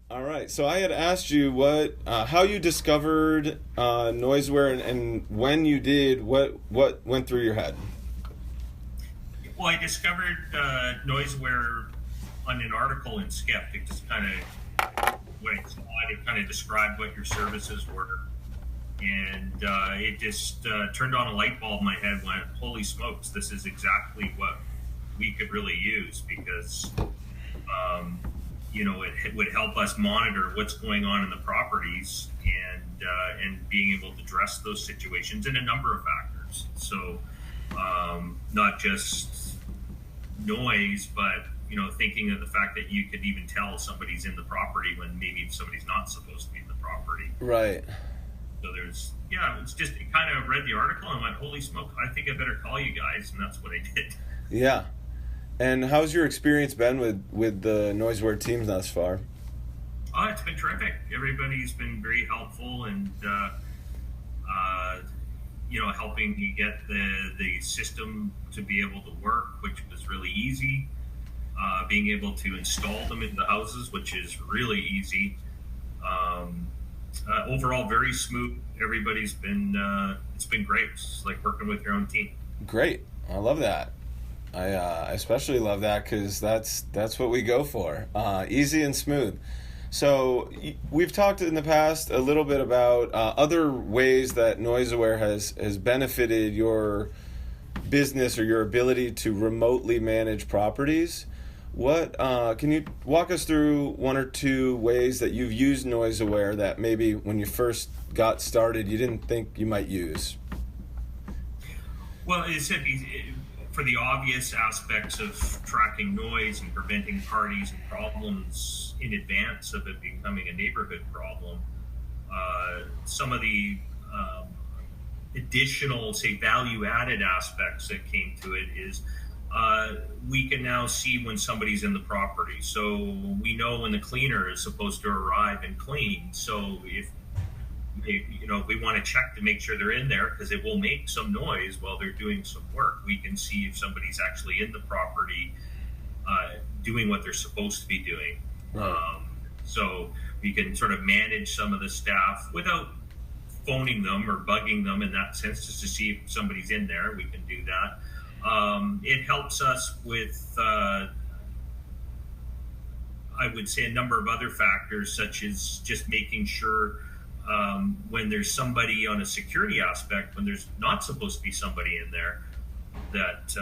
All right. So I had asked you how you discovered NoiseAware, and when you did, what went through your head? Well, I discovered NoiseAware on an article in Skeptic, just kind of when I saw it kind of described what your services were. And it just turned on a light bulb in my head. Went, holy smokes, this is exactly what we could really use because um, it would help us monitor what's going on in the properties and being able to address those situations in a number of factors. So not just noise, but thinking of the fact that you could even tell somebody's in the property when maybe somebody's not supposed to be in the property. Right. So it's just it kind of read the article and went, holy smoke, I think I better call you guys, and that's what I did. Yeah. And how's your experience been with the NoiseAware teams thus far? Oh, it's been terrific. Everybody's been very helpful and uh, helping me get the system to be able to work, which was really easy. Being able to install them in the houses, which is really easy. Um, Overall, very smooth. Everybody's been it's been great. It's like working with your own team. Great. I love that. I especially love that because that's what we go for. Easy and smooth. So we've talked in the past a little bit about other ways that NoiseAware has benefited your business or your ability to remotely manage properties. What can you walk us through one or two ways that you've used NoiseAware that maybe when you first got started you didn't think you might use? Well, for the obvious aspects of tracking noise and preventing parties and problems in advance of it becoming a neighborhood problem. Some of the additional, say, value-added aspects that came to it is we can now see when somebody's in the property. So we know when the cleaner is supposed to arrive and clean. So if we want to check to make sure they're in there because it will make some noise while they're doing some work, we can see if somebody's actually in the property doing what they're supposed to be doing. Right. So we can sort of manage some of the staff without phoning them or bugging them in that sense, just to see if somebody's in there. We can do that. It helps us with, I would say, a number of other factors, such as just making sure when there's somebody on a security aspect, when there's not supposed to be somebody in there, that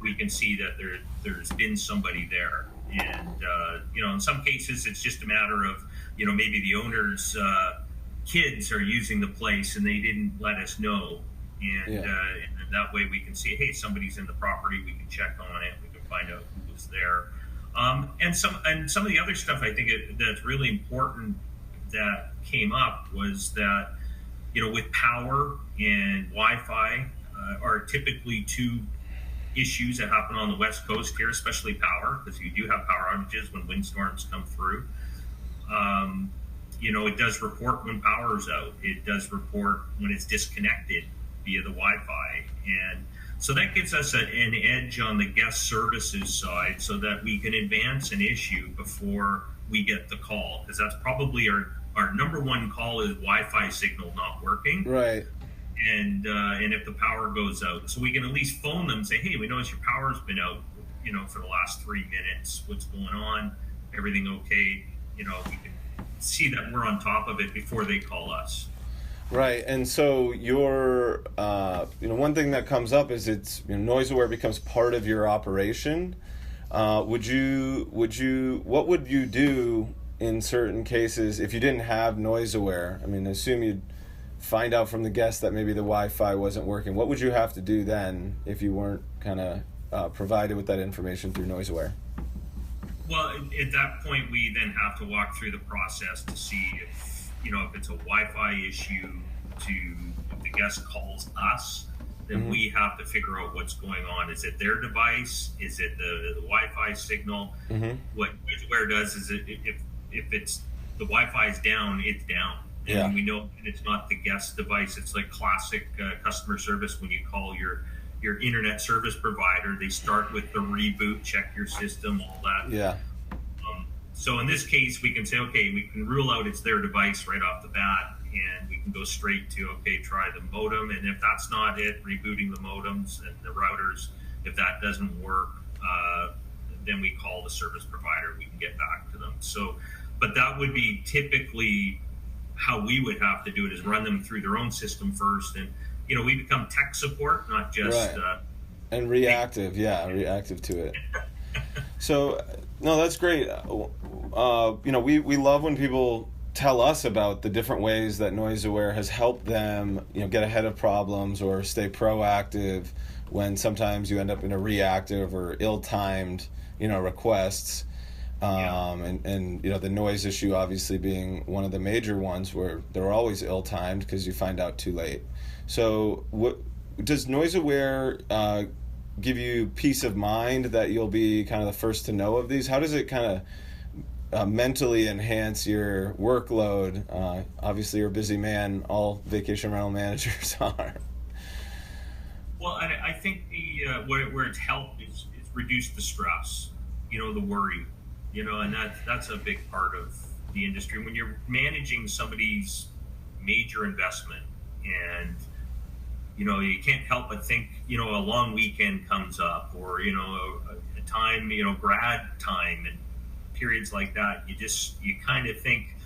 we can see that there's been somebody there. And, in some cases, it's just a matter of, maybe the owner's kids are using the place and they didn't let us know. And, Yeah. and that way we can see, hey, somebody's in the property. We can check on it. We can find out who was there. And some of the other stuff I think that's really important that came up was that, with power and Wi-Fi are typically two issues that happen on the West Coast here, especially power, because you do have power outages when windstorms come through. It does report when power's out. It does report when it's disconnected via the Wi-Fi. And so that gives us an edge on the guest services side so that we can advance an issue before we get the call, because that's probably our number one call is Wi-Fi signal not working. Right. And if the power goes out, so we can at least phone them and say, hey, we notice your power's been out, for the last 3 minutes. What's going on? Everything okay? We can see that we're on top of it before they call us. Right, and so your, one thing that comes up is NoiseAware becomes part of your operation. What would you do in certain cases if you didn't have NoiseAware? I mean, assume you'd find out from the guest that maybe the Wi-Fi wasn't working. What would you have to do then if you weren't kind of provided with that information through NoiseAware? Well, at that point, we then have to walk through the process to see if it's a Wi-Fi issue. If the guest calls us, then Mm-hmm. we have to figure out what's going on. Is it their device? Is it the Wi-Fi signal? Mm-hmm. What NoiseAware does is if it's the Wi-Fi is down, it's down. And Yeah. we know it's not the guest device. It's like classic customer service when you call your internet service provider. They start with the reboot, check your system, all that. Yeah. So in this case, we can say, okay, we can rule out it's their device right off the bat, and we can go straight to, okay, try the modem. And if that's not it, rebooting the modems and the routers. If that doesn't work, then we call the service provider. We can get back to them. So, but that would be typically how we would have to do it, is run them through their own system first. And, we become tech support, not just... Right. And reactive, reactive to it. So, no, that's great. We love when people tell us about the different ways that NoiseAware has helped them, get ahead of problems or stay proactive when sometimes you end up in a reactive or ill-timed, requests. And the noise issue obviously being one of the major ones where they're always ill-timed because you find out too late. So what does NoiseAware give you peace of mind that you'll be kind of the first to know of these? How does it kind of mentally enhance your workload? Obviously, you're a busy man. All vacation rental managers are. Well, I think where it's helped is reduce the stress, the worry, and that's a big part of the industry. When you're managing somebody's major investment, and you can't help but think, a long weekend comes up, or a time, grad time and periods like that. You kind of think,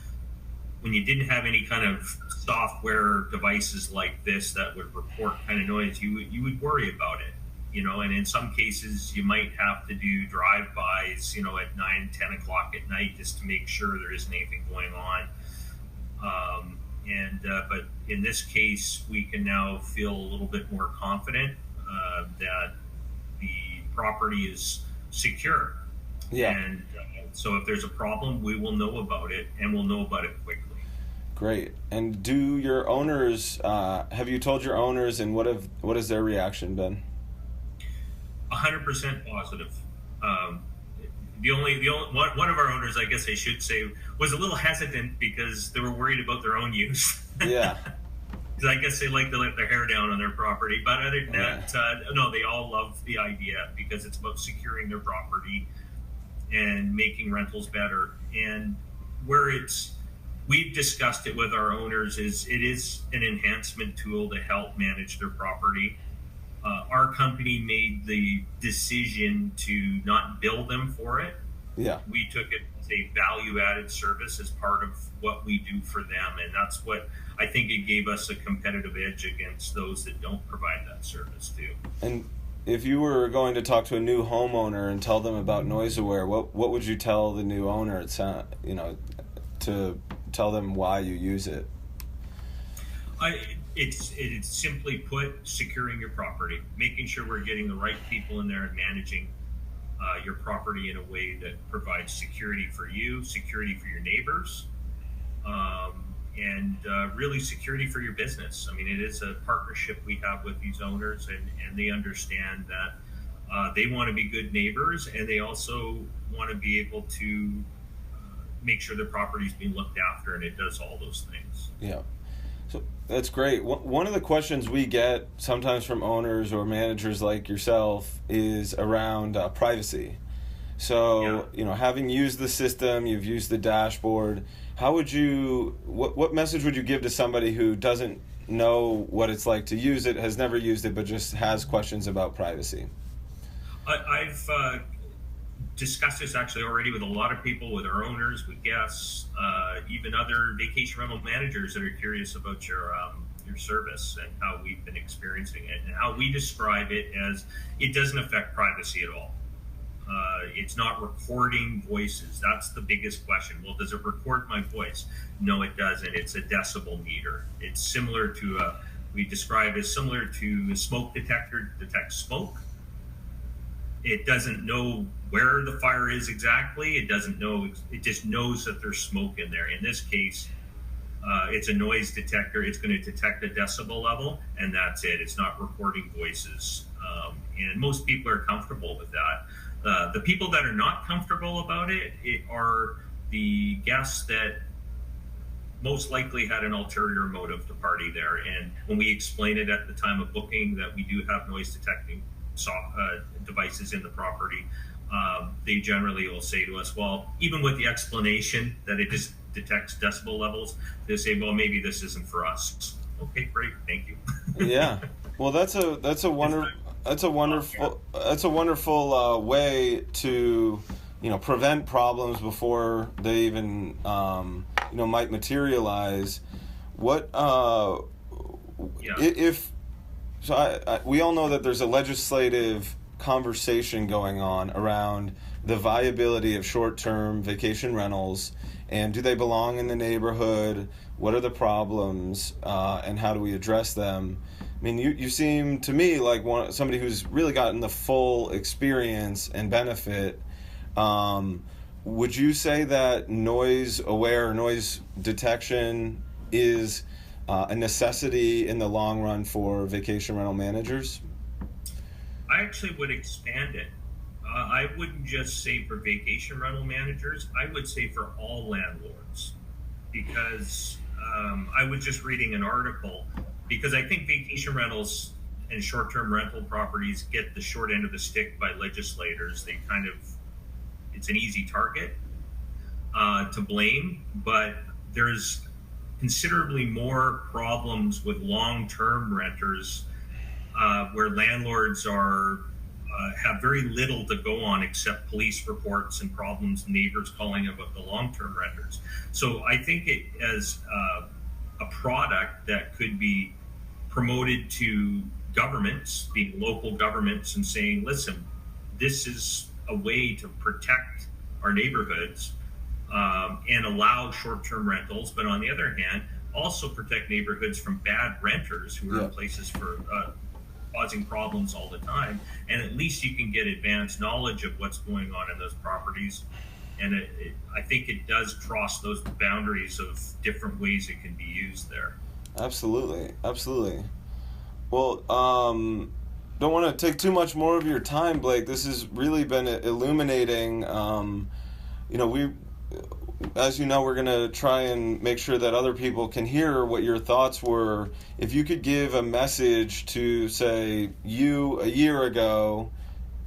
when you didn't have any kind of software devices like this that would report kind of noise, you would worry about it, and in some cases you might have to do drive-bys, at 9-10 o'clock at night, just to make sure there isn't anything going on. But in this case, we can now feel a little bit more confident that the property is secure. Yeah. And so if there's a problem, we will know about it, and we'll know about it quickly. Great. And do your owners, have you told your owners, and what has their reaction been? 100% positive. The only one of our owners, I guess I should say, was a little hesitant because they were worried about their own use. Yeah. Because I guess they like to let their hair down on their property. But other than that, no, they all love the idea, because it's about securing their property and making rentals better. And we've discussed it with our owners, it is an enhancement tool to help manage their property. Our company made the decision to not bill them for it. Yeah. We took it as a value-added service as part of what we do for them, and that's what I think it gave us a competitive edge against those that don't provide that service too. And if you were going to talk to a new homeowner and tell them about NoiseAware, what would you tell the new owner? To tell them why you use it. It's simply put, securing your property, making sure we're getting the right people in there and managing your property in a way that provides security for you, security for your neighbors, and really security for your business. I mean, it is a partnership we have with these owners, and they understand that they want to be good neighbors, and they also want to be able to make sure their property is being looked after, and it does all those things. Yeah. So that's great. One of the questions we get sometimes from owners or managers like yourself is around privacy. So, having used the system, you've used the dashboard, what message would you give to somebody who doesn't know what it's like to use it, has never used it, but just has questions about privacy? I've discussed this actually already with a lot of people, with our owners, with guests, even other vacation rental managers that are curious about your service and how we've been experiencing it, and how we describe it as it doesn't affect privacy at all. It's not recording voices. That's the biggest question. Well, does it record my voice? No, it doesn't. It's a decibel meter. It's similar to we describe as similar to a smoke detector detects smoke. It doesn't know where the fire is exactly. It doesn't know. It just knows that there's smoke in there. In this case, it's a noise detector. It's going to detect a decibel level, and that's it. It's not recording voices. And most people are comfortable with that. The people that are not comfortable about it are the guests that most likely had an ulterior motive to party there. And when we explain it at the time of booking that we do have noise detecting devices in the property, they generally will say to us, well, even with the explanation that it just detects decibel levels, they say, well, maybe this isn't for us. Okay, great, thank you. Yeah. Well, that's a wonderful way to, prevent problems before they even might materialize. What Yeah. if so? We all know that there's a legislative conversation going on around the viability of short-term vacation rentals, and do they belong in the neighborhood? What are the problems, and how do we address them? I mean, you seem to me like somebody who's really gotten the full experience and benefit. Would you say that noise-aware, noise detection is a necessity in the long run for vacation rental managers? I actually would expand it. I wouldn't just say for vacation rental managers, I would say for all landlords. Because I was just reading an article, because I think vacation rentals and short-term rental properties get the short end of the stick by legislators. They kind of, it's an easy target to blame, but there's considerably more problems with long-term renters where landlords have very little to go on except police reports and problems, neighbors calling about the long-term renters. So I think it as a product that could be promoted to governments, being local governments, and saying, listen, this is a way to protect our neighborhoods and allow short-term rentals, but on the other hand, also protect neighborhoods from bad renters who are in places for causing problems all the time. And at least you can get advanced knowledge of what's going on in those properties. And I think it does cross those boundaries of different ways it can be used there. Absolutely. Well, don't want to take too much more of your time, Blake. This has really been illuminating. As you know, we're going to try and make sure that other people can hear what your thoughts were. If you could give a message to, say, you a year ago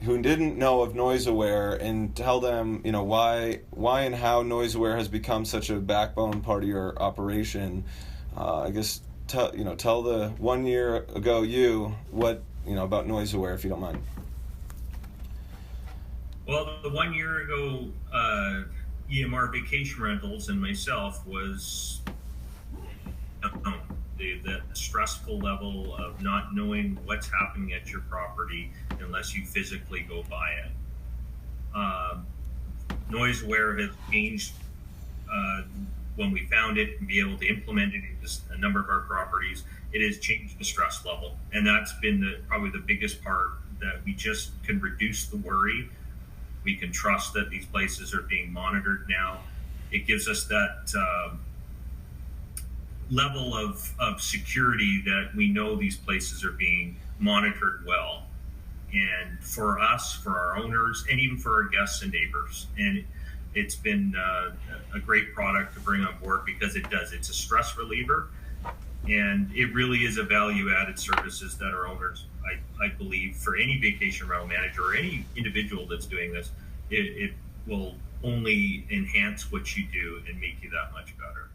who didn't know of NoiseAware, and tell them, why and how NoiseAware has become such a backbone part of your operation. I guess tell the 1 year ago you what about NoiseAware, if you don't mind. Well, the 1 year ago, EMR Vacation Rentals and myself was the stressful level of not knowing what's happening at your property unless you physically go by it. NoiseAware has changed when we found it and be able to implement it in a number of our properties. It has changed the stress level, and that's been probably the biggest part, that we just can reduce the worry. We can trust that these places are being monitored now. It gives us that level of security that we know these places are being monitored well. And for us, for our owners, and even for our guests and neighbors. And it's been a great product to bring on board, because it's a stress reliever. And it really is a value-added services that our owners, I believe, for any vacation rental manager or any individual that's doing this, it will only enhance what you do and make you that much better.